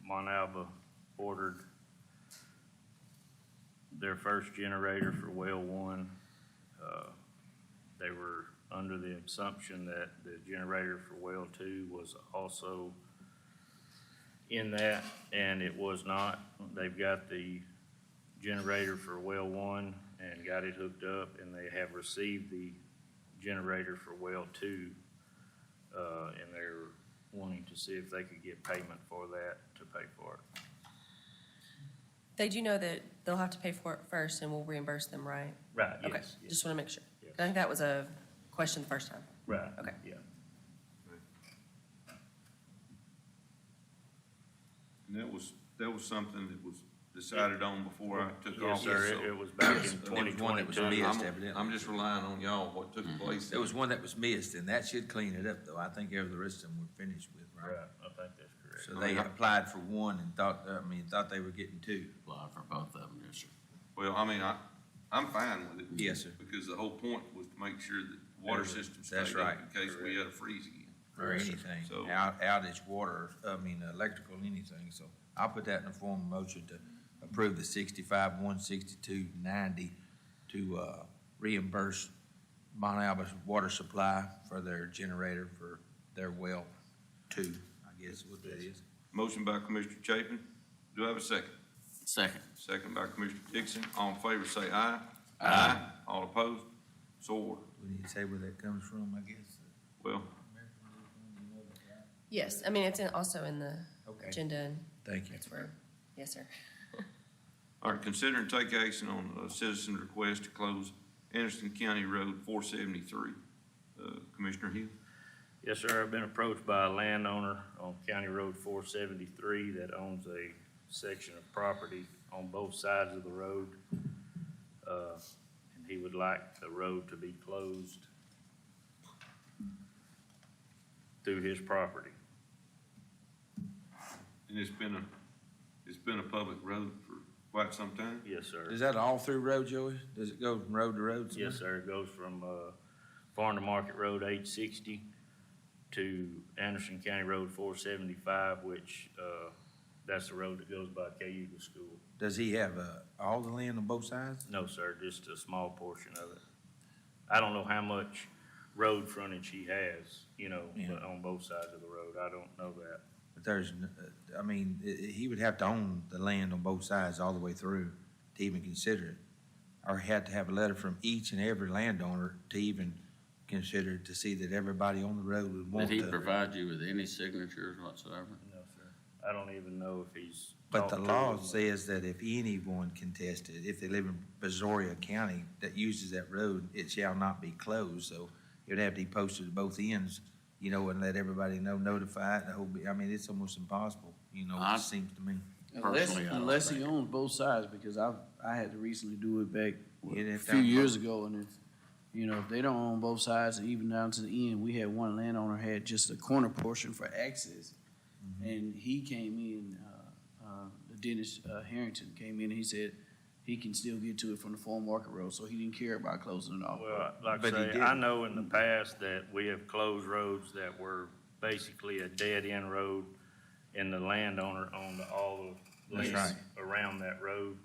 Speaker 6: Mount Alba ordered their first generator for well 1, they were under the assumption that the generator for well 2 was also in that, and it was not. They've got the generator for well 1 and got it hooked up, and they have received the generator for well 2, and they're wanting to see if they could get payment for that to pay for it.
Speaker 9: They do know that they'll have to pay for it first and we'll reimburse them, right?
Speaker 6: Right,
Speaker 9: Okay,
Speaker 6: yes, yes.
Speaker 9: just want to make sure.
Speaker 6: Yes.
Speaker 9: I think that was a question the first time.
Speaker 6: Right.
Speaker 9: Okay.
Speaker 6: Yeah.
Speaker 1: And that was something that was decided on before I took
Speaker 6: Yes,
Speaker 1: office.
Speaker 6: sir.
Speaker 1: so-
Speaker 6: It was back in
Speaker 5: There was one that was
Speaker 6: 2022.
Speaker 5: missed, evidently.
Speaker 1: I'm just relying on y'all, what took place.
Speaker 5: There was one that was missed, and that should clean it up, though. I think every the rest of them were finished with, right?
Speaker 6: Right, I think that's correct.
Speaker 5: So they applied for one and thought they were getting 2.
Speaker 2: Apply for both of them, yes, sir.
Speaker 1: Well, I mean, I'm fine with it.
Speaker 5: Yes, sir.
Speaker 1: Because the whole point was to make sure that the water system
Speaker 5: That's
Speaker 1: stayed up
Speaker 5: right.
Speaker 1: in case we had a freeze again.
Speaker 5: Or anything,
Speaker 1: So-
Speaker 5: outage, water, electrical, anything. So I'll put that in the form of motion to approve the $65,162.90 to reimburse Mount Alba's water supply for their generator for their well 2, I guess is what that is.
Speaker 1: Motion by Commissioner Chapin. Do I have a second?
Speaker 2: Second.
Speaker 1: Second by Commissioner Dixon. All in favor say aye. Aye. All opposed? So ordered.
Speaker 5: We need to say where that comes from, I guess.
Speaker 1: Well,
Speaker 9: Yes, I mean, it's also in the
Speaker 5: Okay.
Speaker 9: agenda and
Speaker 5: Thank you.
Speaker 9: that's where, yes, sir.
Speaker 1: all right, consider and take action on a citizen request to close Anderson County Road 473. Commissioner Hill?
Speaker 6: Yes, sir. I've been approached by a landowner on County Road 473 that owns a section of property on both sides of the road. And he would like the road to be closed through his property.
Speaker 1: And it's It's been a public road for quite some time.
Speaker 6: Yes, sir.
Speaker 5: Is that all through road, Joey? Does it go from road to road?
Speaker 6: Yes, sir. It goes from, Farm to Market Road 860 to Anderson County Road 475, which, that's the road that goes by Cayuga School.
Speaker 5: Does he have, all the land on both sides?
Speaker 6: No, sir, just a small portion of it. I don't know how much road frontage he has, but on both sides of the road. I don't know that.
Speaker 5: But there's, I mean, he would have to own the land on both sides all the way through to even consider it. Or he had to have a letter from each and every landowner to even consider it, to see that everybody on the road would want
Speaker 2: Did he
Speaker 5: to.
Speaker 2: provide you with any signatures whatsoever?
Speaker 6: No, sir. I don't even know if he's.
Speaker 5: But the
Speaker 6: talked to
Speaker 5: law
Speaker 6: him.
Speaker 5: says that if anyone contested, if they live in Brazoria County that uses that road, it shall not be closed. So it would have to be posted at both ends, and let everybody know, notify it, the whole, I mean, it's almost impossible, it seems to me.
Speaker 2: Personally, I don't
Speaker 4: Unless he
Speaker 2: think-
Speaker 4: owns both sides, because I had to recently do it back
Speaker 5: Yeah,
Speaker 4: a
Speaker 5: that's
Speaker 4: few
Speaker 5: down
Speaker 4: years ago, and if they don't own both sides, and even down to the end, we had one landowner had just a corner portion for access, and he came in, Dennis Harrington came in, and he said he can still get to it from the Farm Market Road, so he didn't care about closing it off.
Speaker 6: Well, like
Speaker 5: But he
Speaker 6: I say,
Speaker 5: did.
Speaker 6: I know in the past that we have closed roads that were basically a dead-end road, and the landowner owned all the
Speaker 5: That's
Speaker 6: links
Speaker 5: right.
Speaker 6: around that road.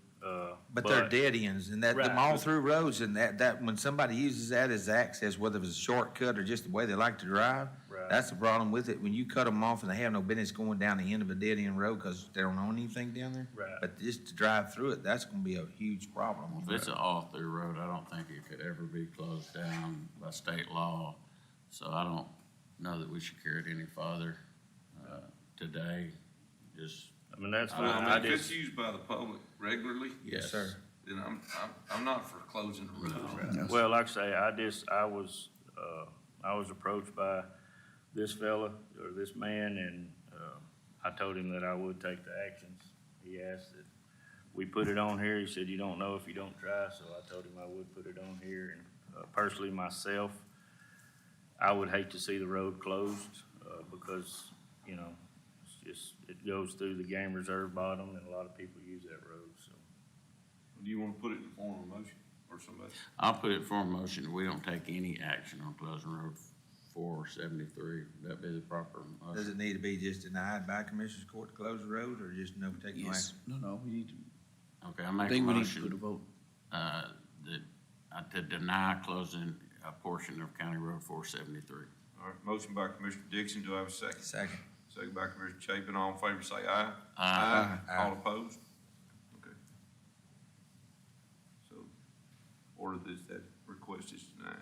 Speaker 5: But they're dead ends, and them
Speaker 6: Right.
Speaker 5: all through roads, and that, when somebody uses that as access, whether it's a shortcut or just the way they like to drive,
Speaker 6: Right.
Speaker 5: that's the problem with it. When you cut them off and they have no business going down the end of a dead end road because they don't own anything down there.
Speaker 6: Right.
Speaker 5: But just to drive through it, that's gonna be a huge problem.
Speaker 2: If it's an all-through road, I don't think it could ever be closed down by state law. So I don't know that we should carry it any farther, today. Just,
Speaker 6: I mean, that's
Speaker 2: I
Speaker 6: fine.
Speaker 2: don't
Speaker 6: I
Speaker 1: If it's
Speaker 6: just,
Speaker 1: used by the public regularly,
Speaker 2: yes.
Speaker 5: Sir.
Speaker 1: then I'm not for closing the road.
Speaker 6: well, like I say, I was approached by this fella, or this man, and, I told him that I would take the actions. He asked that we put it on here. He said, you don't know if you don't try, so I told him I would put it on here. And, personally, myself, I would hate to see the road closed, because, it goes through the game reserve bottom, and a lot of people use that road, so.
Speaker 1: Do you want to put it in the form of a motion or somebody?
Speaker 2: I'll put it for a motion. We don't take any action on closing Road 473. That'd be the proper
Speaker 5: Does
Speaker 2: motion.
Speaker 5: it need to be just denied by Commissioner's Court to close the road, or just no take no
Speaker 4: Yes,
Speaker 5: action?
Speaker 4: no, we need to,
Speaker 2: Okay, I
Speaker 4: I
Speaker 2: make a
Speaker 4: think we need to put a
Speaker 2: motion,
Speaker 4: vote.
Speaker 2: to deny closing a portion of County Road 473.
Speaker 1: All right, motion by Commissioner Dixon, do I have a second?
Speaker 5: Second.
Speaker 1: Second by Commissioner Chapin, all in favor say aye.
Speaker 2: Aye.
Speaker 1: All opposed? Okay. So, order that request is denied.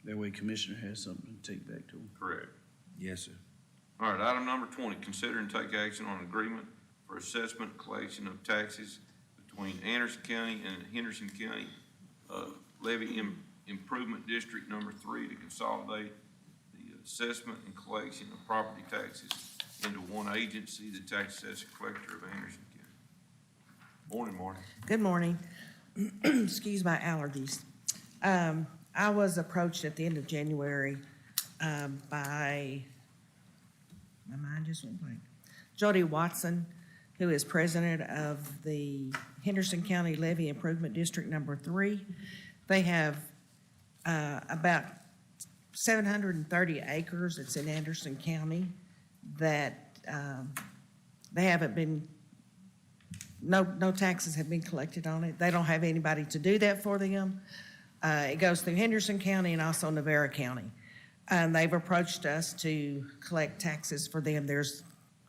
Speaker 4: That way Commissioner has something to take back to him.
Speaker 1: Correct.
Speaker 5: Yes, sir.
Speaker 1: All right, item number 20, consider and take action on agreement for assessment and collection of taxes between Anderson County and Henderson County Levy Improvement District Number 3 to consolidate the assessment and collection of property taxes into one agency, the tax assessor collector of Anderson County. Morning, Marty.
Speaker 12: Good morning. Excuse my allergies. I was approached at the end of January by, my mind just went blank, Jody Watson, who is president of the Henderson County Levy Improvement District Number 3. They have about 730 acres. It's in Anderson County that they haven't been, no taxes have been collected on it. They don't have anybody to do that for them. It goes through Henderson County and also Navarra County. And they've approached us to collect taxes for them.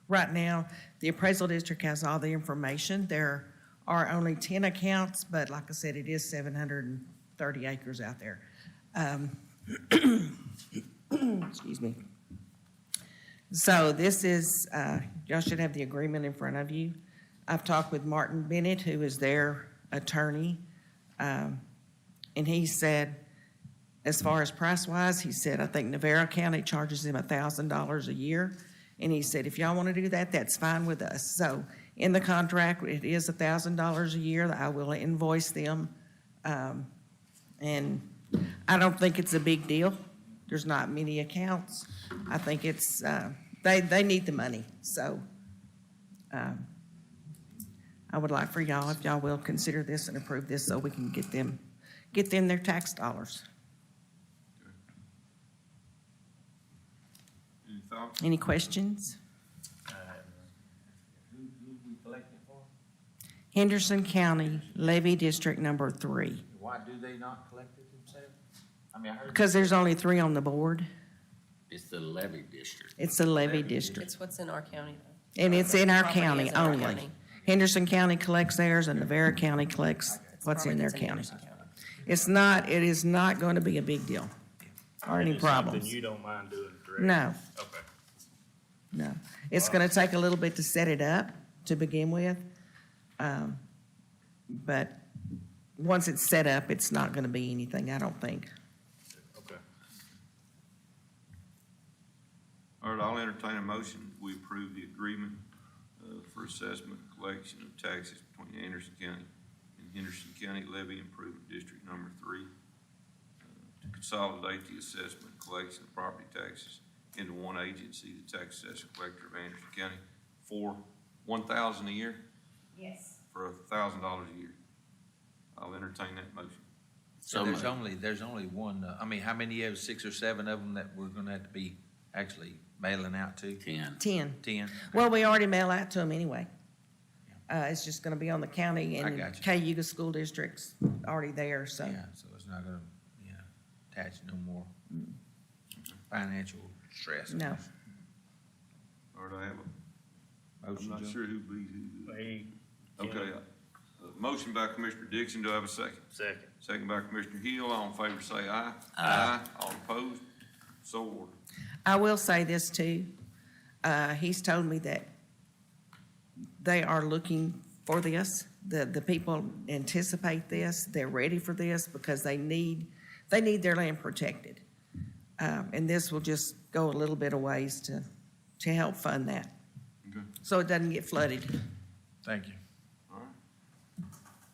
Speaker 12: Right now, the appraisal district has all the information. There are only 10 accounts, but like I said, it is 730 acres out there. Excuse me. So this is, y'all should have the agreement in front of you. I've talked with Martin Bennett, who is their attorney, and he said, as far as price-wise, he said, I think Navarra County charges him $1,000 a year. And he said, if y'all want to do that, that's fine with us. So in the contract, it is $1,000 a year. I will invoice them. And I don't think it's a big deal. There's not many accounts. I think it's, they need the money, so, I would like for y'all, if y'all will, consider this and approve this so we can get them their tax dollars.
Speaker 1: Any thoughts?
Speaker 12: Any questions?
Speaker 5: Who we collecting for?
Speaker 12: Henderson County Levy District Number 3,
Speaker 5: Why do they not collect it themselves? I mean, I heard.
Speaker 12: because there's only 3 on the board.
Speaker 2: It's the levy district.
Speaker 12: It's a levy district,
Speaker 9: It's what's in our county, though.
Speaker 12: and it's in our
Speaker 9: Property
Speaker 12: county
Speaker 9: is in our
Speaker 12: only.
Speaker 9: county.
Speaker 12: Henderson County collects theirs, and Navarre County collects what's in their county. It is not going to be a big deal, or any
Speaker 6: It's something
Speaker 12: problems.
Speaker 6: you don't mind doing direct?
Speaker 12: No.
Speaker 6: Okay.
Speaker 12: No, it's gonna take a little bit to set it up to begin with. But once it's set up, it's not gonna be anything, I don't think.
Speaker 6: Okay.
Speaker 1: All right, I'll entertain a motion. We approve the agreement for assessment and collection of taxes between Anderson County and Henderson County Levy Improvement District Number 3 to consolidate the assessment and collection of property taxes into one agency, the tax assessor collector of Anderson County, for $1,000 a year,
Speaker 10: Yes.
Speaker 1: for $1,000 a year. I'll entertain that motion.
Speaker 2: So
Speaker 5: There's only one, I mean, how many of 6 or 7 of them that we're gonna have to be actually mailing out to?
Speaker 2: 10.
Speaker 12: 10.
Speaker 5: 10?
Speaker 12: Well, we already mail out to them anyway. It's just gonna be on the county
Speaker 5: I
Speaker 12: and
Speaker 5: got you.
Speaker 12: Cayuga School District's already there, so.
Speaker 5: Yeah, so it's not gonna, attach no more financial stress.
Speaker 12: No.
Speaker 1: All right, I have a,
Speaker 5: Motion,
Speaker 1: I'm not
Speaker 5: Joe?
Speaker 1: sure who beat who.
Speaker 6: Hey,
Speaker 1: Okay, motion by Commissioner Dixon, do I have a second?
Speaker 6: second.
Speaker 1: Second by Commissioner Hill, all in favor say aye. Aye. All opposed, so ordered.
Speaker 12: I will say this too. He's told me that they are looking for this. The people anticipate this. They're ready for this because they need their land protected. And this will just go a little bit of ways to help fund that.
Speaker 1: Okay.
Speaker 12: So it doesn't get flooded.
Speaker 5: Thank you.
Speaker 1: All right.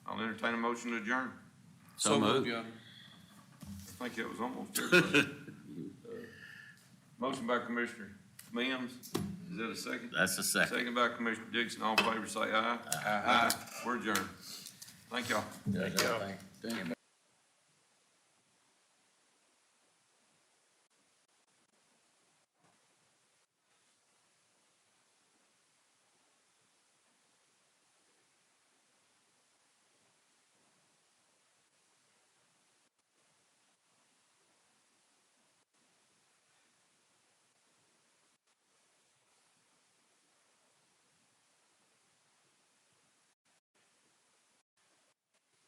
Speaker 1: I'll entertain a motion to adjourn.
Speaker 2: So moved.
Speaker 1: I think that was almost everybody. Motion by Commissioner Mims, is that a second?
Speaker 2: That's a second.
Speaker 1: Second by Commissioner Dixon, all in favor say aye. Aye. We're adjourned. Thank y'all.
Speaker 2: Thank you.